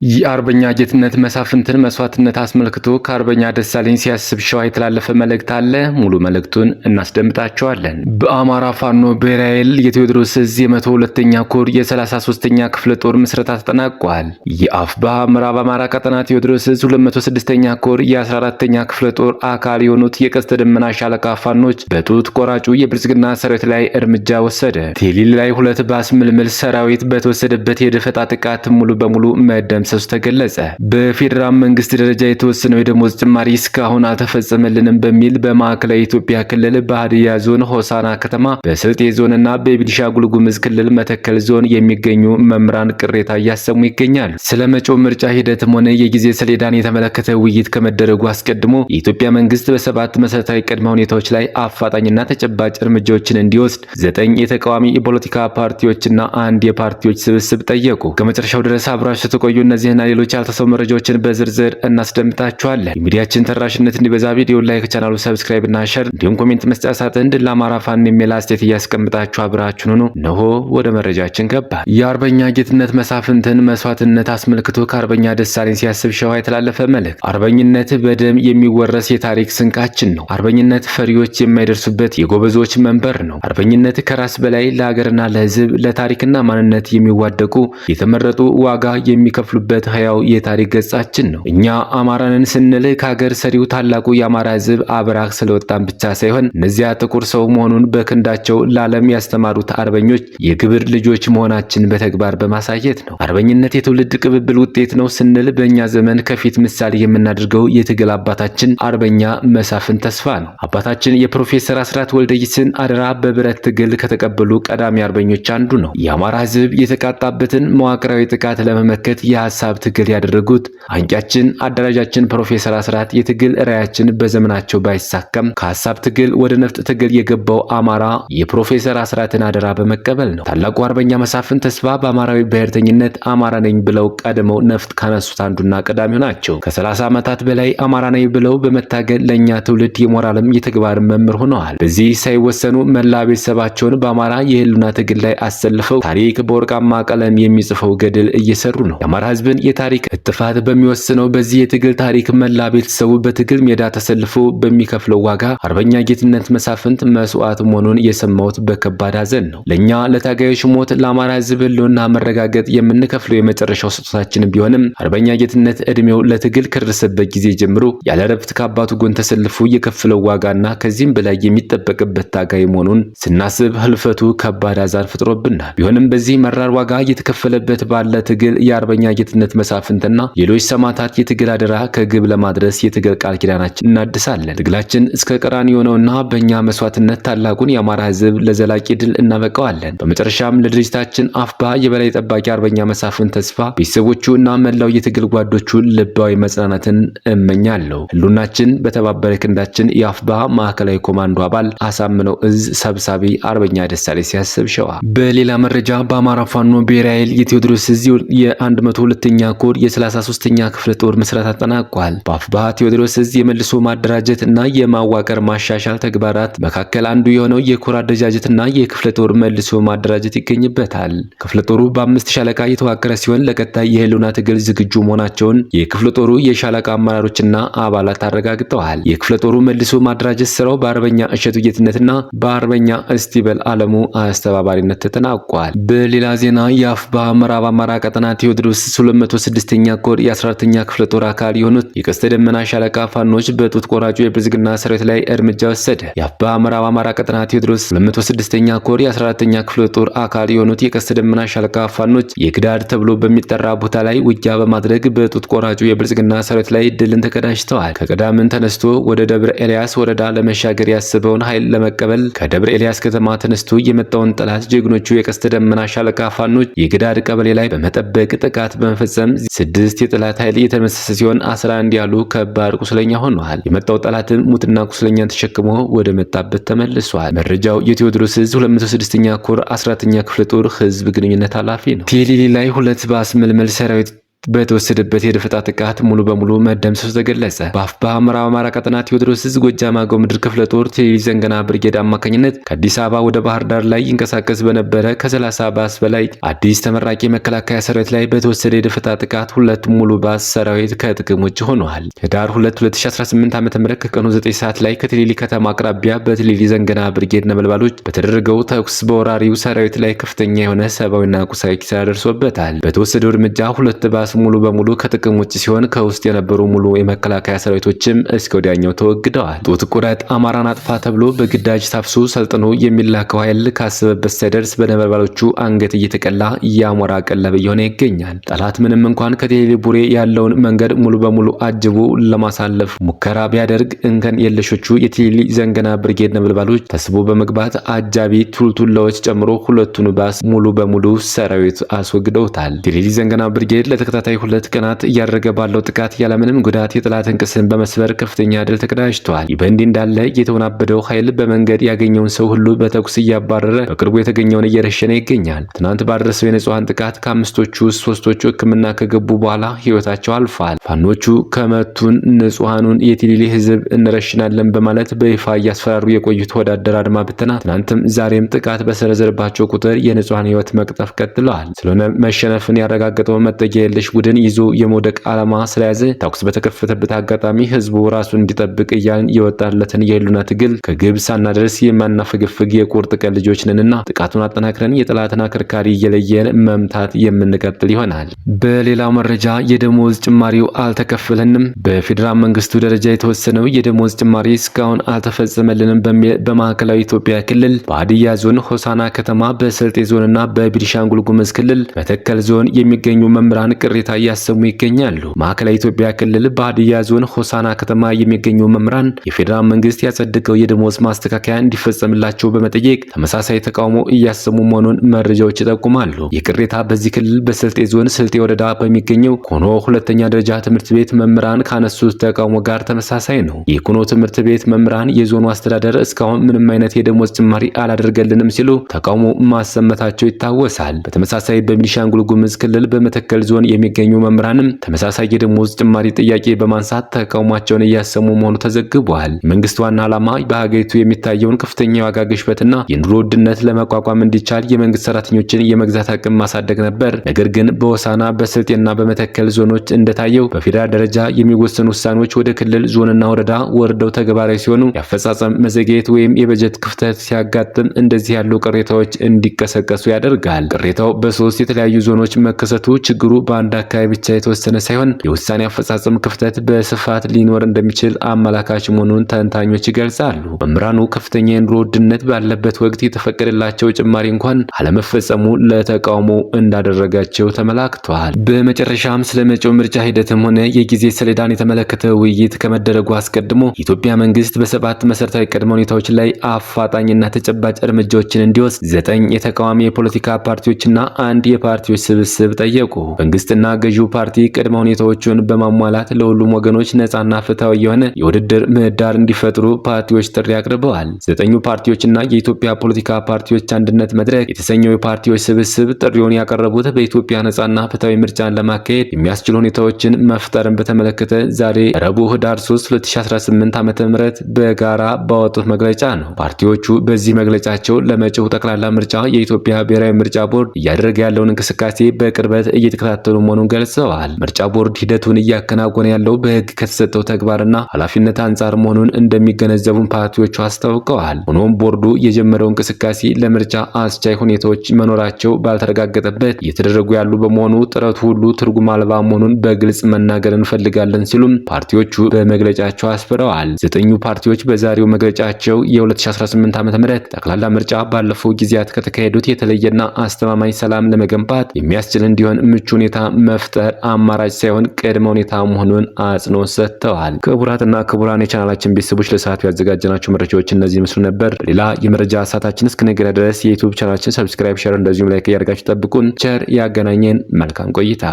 የአርበኛ ጌትነት መሳፍንትን መስዋዕትነት አስመልክቶ ከአርበኛ ደሳለኝ ሲያስብ ሸዋ የተላለፈ መልእክት አለ። ሙሉ መልእክቱን እናስደምጣቸዋለን። በአማራ ፋኖ ብሔራዊ ኃይል የቴዎድሮስ ዕዝ የ102ኛ ኮር የ33ኛ ክፍለ ጦር ምስረታ ተጠናቋል። የአፋብኃ ምዕራብ አማራ ቀጠና ቴዎድሮስ ዕዝ 206ኛ ኮር የ14ኛ ክፍለ ጦር አካል የሆኑት የቀስተ ደመና ሻለቃ ፋኖች በጡት ቆራጩ የብልጽግና ሰራዊት ላይ እርምጃ ወሰደ። ቴሊል ላይ 2 ባስ ምልምል ሰራዊት በተወሰደበት የደፈጣ ጥቃት ሙሉ በሙሉ መደምሰሱ ተገለጸ። በፌደራል መንግስት ደረጃ የተወሰነው የደሞዝ ጭማሪ እስካሁን አልተፈጸመልንም በሚል በማዕከላዊ ኢትዮጵያ ክልል በሀዲያ ዞን ሆሳና ከተማ፣ በስልጤ ዞንና በቤኒሻንጉል ጉሙዝ ክልል መተከል ዞን የሚገኙ መምህራን ቅሬታ እያሰሙ ይገኛሉ። ስለ መጪው ምርጫ ሂደትም ሆነ የጊዜ ሰሌዳን የተመለከተ ውይይት ከመደረጉ አስቀድሞ የኢትዮጵያ መንግስት በ7 መሰረታዊ ቅድመ ሁኔታዎች ላይ አፋጣኝና ተጨባጭ እርምጃዎችን እንዲወስድ 9 የተቃዋሚ የፖለቲካ ፓርቲዎችና አንድ የፓርቲዎች ስብስብ ጠየቁ። ከመጨረሻው ድረስ አብራችሁ ተቆዩ። እነዚህና ሌሎች ያልተሰሙ መረጃዎችን በዝርዝር እናስደምጣችኋለን። የሚዲያችን ተደራሽነት እንዲበዛ ቪዲዮ ላይክ፣ ቻናሉ ሰብስክራይብ እና ሼር እንዲሁም ኮሜንት መስጫ ሳጥን ድል ለአማራ ፋኖ የሚል አስተያየት እያስቀምጣችሁ አብራችሁን ሁኑ። እነሆ ወደ መረጃችን ገባ። የአርበኛ ጌትነት መሳፍንትን መስዋዕትነት አስመልክቶ ከአርበኛ ደሳለኝ ሲያስብ ሸዋ የተላለፈ መልእክት። አርበኝነት በደም የሚወረስ የታሪክ ስንቃችን ነው። አርበኝነት ፈሪዎች የማይደርሱበት የጎበዞች መንበር ነው። አርበኝነት ከራስ በላይ ለሀገርና ለሕዝብ ለታሪክና ማንነት የሚዋደቁ የተመረጡ ዋጋ የሚከፍሉበት ህያው የታሪክ ገጻችን ነው። እኛ አማራንን ስንል ከሀገር ሰሪው ታላቁ የአማራ ሕዝብ አብራክ ስለወጣን ብቻ ሳይሆን እነዚያ ጥቁር ሰው መሆኑን በክንዳቸው ለዓለም ያስተማሩት አርበኞች የግብር ልጆች መሆናችን በተግባር በማሳየት ነው። አርበኝነት የትውልድ ቅብብል ውጤት ነው ስንል በእኛ ዘመን ከፊት ምሳሌ የምናደርገው የትግል አባታችን አርበኛ መሳፍንት ተስፋ ነው። አባታችን የፕሮፌሰር አስራት ወልደየስን አደራ በብረት ትግል ከተቀበሉ ቀዳሚ አርበኞች አንዱ ነው። የአማራ ሕዝብ የተቃጣበትን መዋቅራዊ ጥቃት ለመመከት የሐሳብ ትግል ያደረጉት አንቂያችን አደራጃችን ፕሮፌሰር አስራት የትግል ራዕያችን በዘመናቸው ባይሳካም ከሐሳብ ትግል ወደ ነፍጥ ትግል የገባው አማራ የፕሮፌሰር አስራትን አደራ በመቀበል ነው። ታላቁ አርበኛ መሳፍንት ተስፋ በአማራዊ ብሔርተኝነት አማራ ነኝ ብለው ቀድመው ነፍጥ ካነሱት አንዱና ቀዳሚው ናቸው። ከ30 ዓመታት በላይ አማራ ነኝ ብለው በመታገል ለኛ ትውልድ የሞራልም የተግባር መምህር ሆነዋል። በዚህ ሳይወሰኑ መላ ቤተሰባቸውን በአማራ የህልውና ትግል ላይ አሰልፈው ታሪክ በወርቃማ ቀለም የሚጽፈው ገድል እየሰሩ ነው። የአማራ ህዝብን የታሪክ እጥፋት በሚወስነው በዚህ የትግል ታሪክ መላ ቤተሰቡ በትግል ሜዳ ተሰልፎ በሚከፍለው ዋጋ አርበኛ ጌትነት መሳፍንት መስዋዕት መሆኑን የሰማሁት በከባድ ሐዘን ነው። ለኛ ለታጋዮች ሞት ለአማራ ህዝብ ህልውና መረጋገጥ የምንከፍለው የመጨረሻው ስጦታችን ቢሆንም አርበኛ ጌትነት እድሜው ለትግል ከደረሰበት ጊዜ ጀምሮ ያለ ረፍት ከአባቱ ጎን ተሰልፎ የከፈለው ዋጋና ከዚህም በላይ የሚጠበቅበት ታጋይ መሆኑን ስናስብ ህልፈቱ ከባድ ሐዘን ፈጥሮብናል። ቢሆንም በዚህ መራር ዋጋ እየተከፈለበት ባለ ትግል የአርበኛ ጌትነት መሳፍንትና ሌሎች ሰማዕታት የትግል አደራ ከግብ ለማድረስ የትግል ቃል ኪዳናችን እናድሳለን። ትግላችን እስከ ቀራንዮ ነውና በእኛ መስዋዕትነት ታላቁን የአማራ ህዝብ ለዘላቂ ድል እናበቀዋለን። በመጨረሻም ለድርጅታችን አፋብኃ የበላይ ጠባቂ አርበኛ መሳፍንት ተስፋ ቤተሰቦቹ እና መላው የትግል ጓዶቹ ልባዊ መጽናናትን እመኛለሁ። ህልውናችን በተባበረ ክንዳችን። የአፋብኃ ማዕከላዊ ኮማንዶ አባል አሳምነው ዕዝ ሰብሳቢ አርበኛ ደሳለኝ ሲያስብ ሸዋ። በሌላ መረጃ በአማራ ፋኖ ብሔራዊ ኃይል የቴዎድሮስ ዕዝ የ102ኛ ኮር የ33ኛ ክፍለ ጦር ምስረታ ተጠናቋል። በአፋብኃ ቴዎድሮስ ዕዝ የመልሶ ማደራጀት እና የማዋቀር ማሻሻል ተግባራት መካከል አንዱ የሆነው የኮር አደረጃጀት እና የክፍለ ጦር መልሶ ማደራጀት ይገኝበታል። ክፍለ ጦሩ በ5 ሻለቃ የተዋቀረ ሲሆን ለቀጣይ የህልውና ትግል ዝግጁ መሆናቸውን የክፍለ ጦሩ የሻለቃ አመራሮችና አባላት አረጋግጠዋል። የክፍለ ጦሩ መልሶ ማደራጀት ስራው በአርበኛ እሸቱ ጌትነትና በአርበኛ እስቲበል አለሙ አስተባባሪነት ተጠናቋል። በሌላ ዜና የአፋብኃ ምዕራብ አማራ ቀጠና ቴዎድሮስ 206ኛ ኮር የ14ኛ ክፍለ ጦር አካል የሆኑት የቀስተ ደመና ሻለቃ ፋኖች በጡት ቆራጩ የብልጽግና ሰራዊት ላይ እርምጃ ወሰደ። የአፋብኃ ምዕራብ አማራ ቀጠና ቴዎድሮስ 206ኛ ኮር የ14ኛ ክፍለ ጦር አካል የሆኑት የቀስተ ደመና ሻለቃ ፋኖች የግዳድ ተብሎ በሚጠራ ቦታ ላይ ውጊያ በማድረግ በጡት ቆራጩ የብልጽግና ሰራዊት ላይ ድልን ተቀዳጅተዋል። ከቀዳምን ተነስቶ ወደ ደብረ ኤልያስ ወረዳ ለመሻገር ያሰበውን ኃይል ለመቀበል ከደብረ ኤልያስ ከተማ ተነስቶ የመጣውን ጠላት ጀግኖቹ የቀስተ ደመና ሻለቃ ፋኖች የግዳድ ቀበሌ ላይ በመጠበቅ ጥቃት በመፈጸም 6 የጠላት ኃይል የተመሰሰ ሲሆን 11 ያሉ ከባድ ቁስለኛ ሆነዋል። የመጣው ጠላትም ሙትና ቁስለኛን ተሸክሞ ወደ መጣበት ተመልሷል። መረጃው የቴዎድሮስ ዕዝ 206ኛ ኮር 14ኛ ክፍለ ጦር ህዝብ ግንኙነት ኃላፊ ነው። ቴሊሊ ላይ 2 ባስ ምልምል ሰራዊት በተወሰደበት የደፈጣ ጥቃት ሙሉ በሙሉ መደምሰሱ ተገለጸ። በምዕራብ አማራ ቀጠና ቴዎድሮስ ዕዝ ጎጃም አገው ምድር ክፍለ ጦር ቴሌሊ ዘንገና ብርጌድ አማካኝነት ከአዲስ አበባ ወደ ባህር ዳር ላይ ይንቀሳቀስ በነበረ ከ30 ባስ በላይ አዲስ ተመራቂ መከላከያ ሰራዊት ላይ በተወሰደ የደፈጣ ጥቃት ሁለት ሙሉ ባስ ሰራዊት ከጥቅም ውጭ ሆነዋል። ህዳር 2 2018 ዓ.ም ከቀኑ 9 ሰዓት ላይ ከቴሌሊ ከተማ አቅራቢያ በቴሌሊ ዘንገና ብርጌድ ነበልባሎች በተደረገው ተኩስ በወራሪው ሰራዊት ላይ ከፍተኛ የሆነ ሰብአዊና ቁሳዊ ኪሳራ ደርሶበታል። በተወሰደው እርምጃ ሁለት ባስ ሙሉ በሙሉ ከጥቅም ውጭ ሲሆን ከውስጥ የነበሩ ሙሉ የመከላከያ ሰራዊቶችም እስከ ወዲያኛው ተወግደዋል። ጡት ቁረጥ አማራን አጥፋ ተብሎ በግዳጅ ታፍሶ ሰልጥኖ የሚላከው ኃይል ካሰበበት ሳይደርስ በነበልባሎቹ አንገት እየተቀላ የአሞራ ቀለብ እየሆነ ይገኛል። ጠላት ምንም እንኳን ከቴሌሊ ቡሬ ያለውን መንገድ ሙሉ በሙሉ አጅቦ ለማሳለፍ ሙከራ ቢያደርግ እንከን የለሾቹ የቴሌሊ ዘንገና ብርጌድ ነበልባሎች ተስቦ በመግባት አጃቢ ቱልቱላዎች ጨምሮ ሁለቱን ባስ ሙሉ በሙሉ ሰራዊት አስወግደውታል። ቴሌሊ ዘንገና ብርጌድ ለተከታታይ 2 ቀናት እያደረገ ባለው ጥቃት ያለምንም ጉዳት የጠላትን ቅስም በመስበር ከፍተኛ ድል ተቀዳጅቷል። ይህ በእንዲህ እንዳለ የተወናበደው ኃይል በመንገድ ያገኘውን ሰው ሁሉ በተኩስ እያባረረ በቅርቡ የተገኘውን እየረሸነ ይገኛል። ትናንት ባደረሰው የንጹሃን ጥቃት ከ5ቶቹ ውስጥ 3ቶቹ ሕክምና ከገቡ በኋላ ህይወታቸው አልፏል። ፋኖቹ ከመቱን ንጹሃኑን የቴሌሊ ህዝብ እንረሽናለን በማለት በይፋ እያስፈራሩ የቆዩት ወዳደር አድማ ብተና ትናንትም ዛሬም ጥቃት በሰነዘረባቸው ቁጥር የንጹሃን ህይወት መቅጠፍ ቀጥለዋል። ስለሆነ መሸነፍን ያረጋገጠው መጠጊያ የለሽ ቡድን ይዞ የመውደቅ ዓላማ ስለያዘ ተኩስ በተከፈተበት አጋጣሚ ህዝቡ ራሱን እንዲጠብቅ እያልን የወጣለትን የህልውና ትግል ከግብ ሳናደርስ የማናፈገፍግ የቁርጥ ቀን ልጆች ነንና ጥቃቱን አጠናክረን የጠላትን አከርካሪ እየለየን መምታት የምንቀጥል ይሆናል። በሌላው መረጃ የደሞዝ ጭማሪው አልተከፈለንም፣ በፌዴራል መንግስቱ ደረጃ የተወሰነው የደሞዝ ጭማሪ እስካሁን አልተፈጸመልንም በሚል በማዕከላዊ ኢትዮጵያ ክልል በሀዲያ ዞን ሆሳና ከተማ፣ በስልጤ ዞንና በቤኒሻንጉል ጉሙዝ ክልል መተከል ዞን የሚገኙ መምህራን ቅሬታ እያሰሙ ይገኛሉ። ማዕከላዊ ኢትዮጵያ ክልል በሀዲያ ዞን ሆሳና ከተማ የሚገኙ መምህራን የፌዴራል መንግስት ያጸደቀው የደሞዝ ማስተካከያ እንዲፈጸምላቸው በመጠየቅ ተመሳሳይ ተቃውሞ እያሰሙ መሆኑን መረጃዎች ይጠቁማሉ። የቅሬታ በዚህ ክልል በስልጤ ዞን ስልጤ ወረዳ በሚገኘው ኮኖ ሁለተኛ ደረጃ ትምህርት ቤት መምህራን ካነሱት ተቃውሞ ጋር ተመሳሳይ ነው። የኮኖ ትምህርት ቤት መምህራን የዞኑ አስተዳደር እስካሁን ምንም አይነት የደሞዝ ጭማሪ አላደረገልንም ሲሉ ተቃውሞ ማሰመታቸው ይታወሳል። በተመሳሳይ በቤኒሻንጉል ጉሙዝ ክልል በመተከል ዞን የሚገኙ መምህራንም ተመሳሳይ የደሞዝ ጭማሪ ጥያቄ በማንሳት ተቃውሟቸውን እያሰሙ መሆኑ ተዘግቧል። የመንግስት ዋና ዓላማ በሀገሪቱ የሚታየውን ከፍተኛ የዋጋ ግሽበትና የኑሮ ውድነት ለመቋቋም እንዲቻል የመንግስት ሰራተኞችን የመግዛት አቅም ማሳደግ ነበር። ነገር ግን በሆሳና በስልጤና በመተከል ዞኖች እንደታየው በፌዴራል ደረጃ የሚወሰኑ ውሳኔዎች ወደ ክልል ዞንና ወረዳ ወርደው ተግባራዊ ሲሆኑ የአፈጻጸም መዘግየት ወይም የበጀት ክፍተት ሲያጋጥም እንደዚህ ያሉ ቅሬታዎች እንዲቀሰቀሱ ያደርጋል። ቅሬታው በ3 የተለያዩ ዞኖች መከሰቱ ችግሩ በአንድ አካባቢ ብቻ የተወሰነ ሳይሆን የውሳኔ አፈጻጸም ክፍተት በስፋት ሊኖር እንደሚችል አመላካች መሆኑን ተንታኞች ይገልጻሉ። መምህራኑ ከፍተኛ የኑሮ ውድነት ባለበት ወቅት የተፈቀደላቸው ጭማሪ እንኳን አለመፈጸሙ ለተቃውሞ እንዳደረጋቸው ተመላክቷል። በመጨረሻም ስለመጪው ምርጫ ሂደትም ሆነ የጊዜ ሰሌዳን የተመለከተ ውይይት ከመደረጉ አስቀድሞ የኢትዮጵያ መንግስት በ7 መሰረታዊ ቅድመ ሁኔታዎች ላይ አፋጣኝና ተጨባጭ እርምጃዎችን እንዲወስድ 9 የተቃዋሚ የፖለቲካ ፓርቲዎችና 1 የፓርቲዎች ስብስብ ጠየቁ። መንግስትና ገዢው ፓርቲ ቅድመ ሁኔታዎቹን በማሟላት ለሁሉም ወገኖች ነፃና ፍትሃዊ የሆነ የውድድር ምህዳር እንዲፈጥሩ ፓርቲዎች ጥሪ አቅርበዋል። 9 ፓርቲዎችና የኢትዮጵያ ፖለቲካ ፓርቲዎች አንድነት መድረክ የተሰኘው የፓርቲዎች ስብስብ ጥሪውን ያቀረቡት በኢትዮጵያ ነፃና ፍትሃዊ ምርጫን ለማካሄድ የሚያስችሉ ሁኔታዎችን መፍጠርን በተመለከተ ዛሬ ረቡዕ ህዳር 3 2018 ዓ.ም በጋራ ባወጡት መግለጫ ነው። ፓርቲዎቹ በዚህ መግለጫቸው ለመጪው ጠቅላላ ምርጫ የኢትዮጵያ ብሔራዊ ምርጫ ቦርድ እያደረገ ያለውን እንቅስቃሴ በቅርበት እየተከታተሉ መሆኑን ገልጸዋል። ምርጫ ቦርድ ሂደቱን እያከናወነ ያለው በህግ ከተሰጠው ተግባርና ኃላፊነት አንጻር መሆኑን እንደሚገነዘቡን ፓርቲዎቹ አስታውቀዋል። ሆኖም ቦርዱ የጀመረው እንቅስቃሴ ለምርጫ አስቻይ ሁኔታዎች መኖራቸው ባልተረጋገጠበት እየተደረጉ ያሉ በመሆኑ ጥረቱ ሁሉ ትርጉም አልባ መሆኑን በግልጽ መናገር እንፈልጋለን ሲሉም ፓርቲዎቹ በመግለጫቸው አስፍረዋል። 9 ፓርቲዎች በዛሬው መግለጫቸው የ2018 ዓ.ም ጠቅላላ ምርጫ ባለፈው ጊዜያት ከተካሄዱት የተለየና አስተማማኝ ሰላም ለመገንባት የሚያስችል እንዲሆን ምቹ ሁኔታ መፍጠር አማራጭ ሳይሆን ቅድመ ሁኔታ መሆኑን አጽንኦት ሰጥተዋል። ክቡራትና ክቡራን የቻናላችን ቤተሰቦች ለሰዓቱ ያዘጋጀናቸው መረጃዎች እነዚህ ምስሉ ነበር። ሌላ የመረጃ ሰዓታችን እስክንገናኝ ድረስ የዩቲዩብ ቻናላችን ሰብስክራይብ፣ ሼር እንደዚሁም ላይክ እያደረጋችሁ ጠብቁን። ቸር ያገናኘን። መልካም ቆይታ